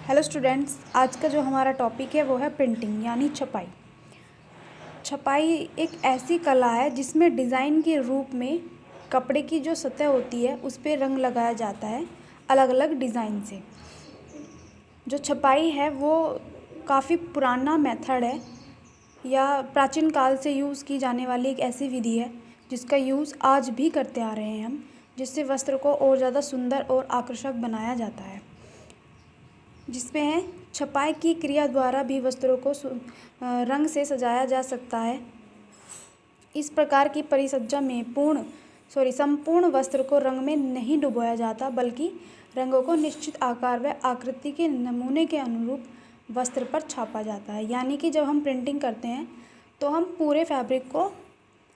Hello students, आज का जो हमारा टॉपिक है वो है प्रिंटिंग यानी छपाई। छपाई एक ऐसी कला है जिसमें डिज़ाइन के रूप में कपड़े की जो सतह होती है उस पर रंग लगाया जाता है अलग अलग डिज़ाइन से। जो छपाई है वो काफ़ी पुराना मेथड है या प्राचीन काल से यूज़ की जाने वाली एक ऐसी विधि है जिसका यूज़ आज भी करते आ रहे हैं हम, जिससे वस्त्र को और ज़्यादा सुंदर और आकर्षक बनाया जाता है। जिसमें है छपाई की क्रिया द्वारा भी वस्त्रों को रंग से सजाया जा सकता है। इस प्रकार की परिसज्जा में संपूर्ण वस्त्र को रंग में नहीं डुबोया जाता, बल्कि रंगों को निश्चित आकार व आकृति के नमूने के अनुरूप वस्त्र पर छापा जाता है। यानी कि जब हम प्रिंटिंग करते हैं तो हम पूरे फैब्रिक को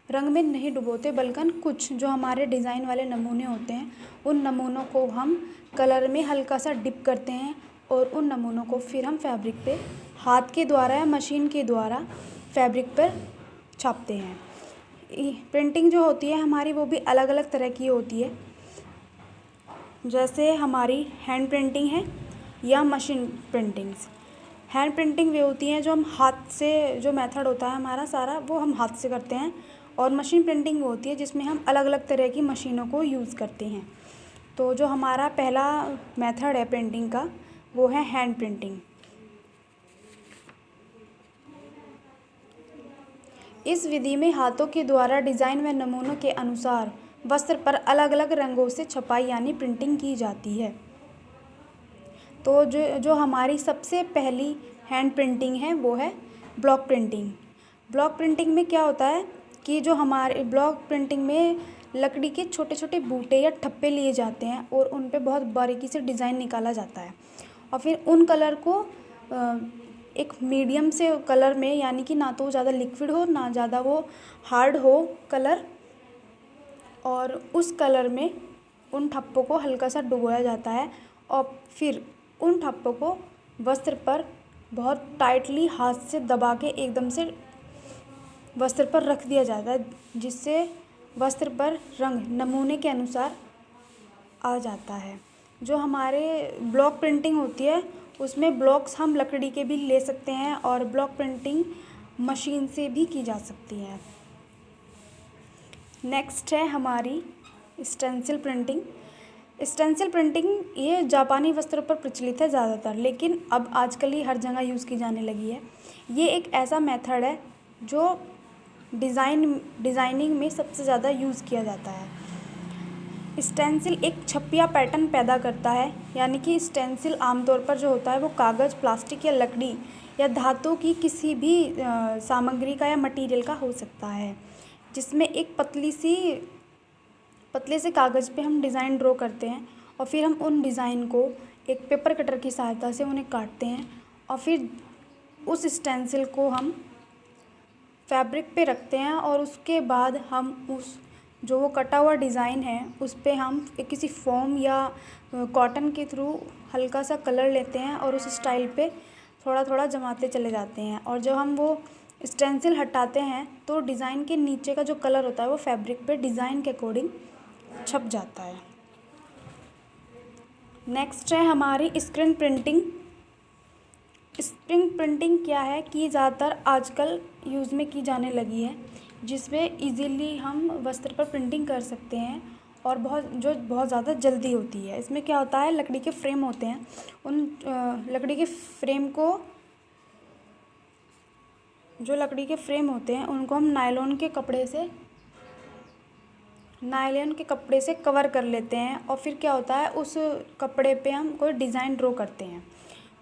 रंग में नहीं डुबोते, बल्कि कुछ जो हमारे डिज़ाइन वाले नमूने होते हैं उन नमूनों को हम कलर में हल्का सा डिप करते हैं और उन नमूनों को फिर हम फैब्रिक पे हाथ के द्वारा या मशीन के द्वारा फैब्रिक पर छापते हैं। प्रिंटिंग जो होती है हमारी वो भी अलग अलग तरह की होती है, जैसे हमारी हैंड प्रिंटिंग है या मशीन प्रिंटिंग्स। हैंड प्रिंटिंग वे होती हैं जो हम हाथ से, जो मेथड होता है हमारा सारा वो हम हाथ से करते हैं, और मशीन प्रिंटिंग वो होती है जिसमें हम अलग अलग तरह की मशीनों को यूज़ करते हैं। तो जो हमारा पहला मेथड है प्रिंटिंग का वो है हैंड प्रिंटिंग। इस विधि में हाथों के द्वारा डिज़ाइन व नमूनों के अनुसार वस्त्र पर अलग अलग रंगों से छपाई यानी प्रिंटिंग की जाती है। तो जो हमारी सबसे पहली हैंड प्रिंटिंग है वो है ब्लॉक प्रिंटिंग। ब्लॉक प्रिंटिंग में क्या होता है कि जो हमारे ब्लॉक प्रिंटिंग में लकड़ी के छोटे छोटे बूटे या ठप्पे लिए जाते हैं और उन पे बहुत बारीकी से डिज़ाइन निकाला जाता है, और फिर उन कलर को एक मीडियम से कलर में, यानी कि ना तो ज़्यादा लिक्विड हो ना ज़्यादा वो हार्ड हो कलर, और उस कलर में उन ठप्पों को हल्का सा डुबोया जाता है और फिर उन ठप्पों को वस्त्र पर बहुत टाइटली हाथ से दबा के एकदम से वस्त्र पर रख दिया जाता है, जिससे वस्त्र पर रंग नमूने के अनुसार आ जाता है। जो हमारे ब्लॉक प्रिंटिंग होती है उसमें ब्लॉक्स हम लकड़ी के भी ले सकते हैं और ब्लॉक प्रिंटिंग मशीन से भी की जा सकती है। नेक्स्ट है हमारी स्टेंसिल प्रिंटिंग। स्टेंसिल प्रिंटिंग ये जापानी वस्त्रों पर प्रचलित है ज़्यादातर, लेकिन अब आजकल ये हर जगह यूज़ की जाने लगी है। ये एक ऐसा मेथड है जो डिज़ाइनिंग में सबसे ज़्यादा यूज़ किया जाता है। स्टेंसिल एक छपिया पैटर्न पैदा करता है, यानी कि स्टेंसिल आमतौर पर जो होता है वो कागज़, प्लास्टिक या लकड़ी या धातु की किसी भी सामग्री का या मटेरियल का हो सकता है, जिसमें एक पतले से कागज़ पे हम डिज़ाइन ड्रॉ करते हैं और फिर हम उन डिज़ाइन को एक पेपर कटर की सहायता से उन्हें काटते हैं और फिर उस स्टेंसिल को हम फैब्रिक पे रखते हैं, और उसके बाद हम उस जो वो कटा हुआ डिज़ाइन है उस पे हम किसी फोम या कॉटन के थ्रू हल्का सा कलर लेते हैं और उस स्टाइल पे थोड़ा थोड़ा जमाते चले जाते हैं, और जब हम वो स्टेंसिल हटाते हैं तो डिज़ाइन के नीचे का जो कलर होता है वो फैब्रिक पे डिज़ाइन के अकॉर्डिंग छप जाता है। नेक्स्ट है हमारी स्क्रीन प्रिंटिंग। स्क्रीन प्रिंटिंग क्या है कि ज़्यादातर आजकल यूज़ में की जाने लगी है, जिसमें इजीली हम वस्त्र पर प्रिंटिंग कर सकते हैं और बहुत ज़्यादा जल्दी होती है। इसमें क्या होता है, लकड़ी के फ्रेम होते हैं, उन लकड़ी के फ्रेम को जो लकड़ी के फ्रेम होते हैं उनको हम नायलॉन के कपड़े से कवर कर लेते हैं, और फिर क्या होता है उस कपड़े पे हम कोई डिज़ाइन ड्रॉ करते हैं।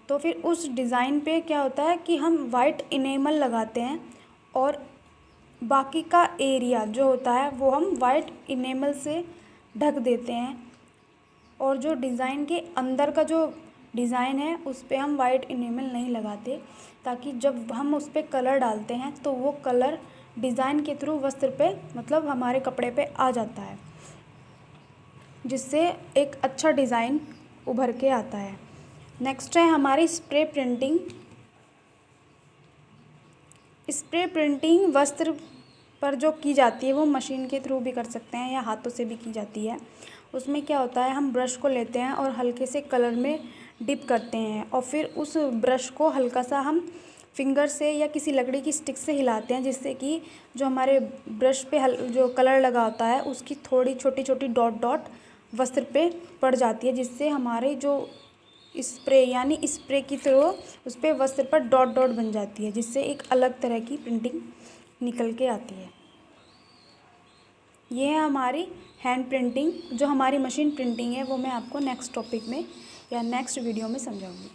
तो फिर उस डिज़ाइन पे क्या होता है कि हम वाइट इनेमल लगाते हैं और बाकी का एरिया जो होता है वो हम वाइट इनेमल से ढक देते हैं, और जो डिज़ाइन के अंदर का जो डिज़ाइन है उस पे हम वाइट इनेमल नहीं लगाते, ताकि जब हम उस पे कलर डालते हैं तो वो कलर डिज़ाइन के थ्रू वस्त्र पे, मतलब हमारे कपड़े पे आ जाता है, जिससे एक अच्छा डिज़ाइन उभर के आता है। नेक्स्ट है हमारी स्प्रे प्रिंटिंग। स्प्रे प्रिंटिंग वस्त्र पर जो की जाती है वो मशीन के थ्रू भी कर सकते हैं या हाथों से भी की जाती है। उसमें क्या होता है, हम ब्रश को लेते हैं और हल्के से कलर में डिप करते हैं और फिर उस ब्रश को हल्का सा हम फिंगर से या किसी लकड़ी की स्टिक से हिलाते हैं, जिससे कि जो हमारे ब्रश पे जो कलर लगा होता है उसकी थोड़ी छोटी छोटी डॉट डॉट वस्त्र पे पड़ जाती है, जिससे हमारे जो स्प्रे यानी स्प्रे की थ्रू उस पर वस्त्र पर डॉट डॉट बन जाती है, जिससे एक अलग तरह की प्रिंटिंग निकल के आती है। ये है हमारी हैंड प्रिंटिंग। जो हमारी मशीन प्रिंटिंग है वो मैं आपको नेक्स्ट टॉपिक में या नेक्स्ट वीडियो में समझाऊंगी।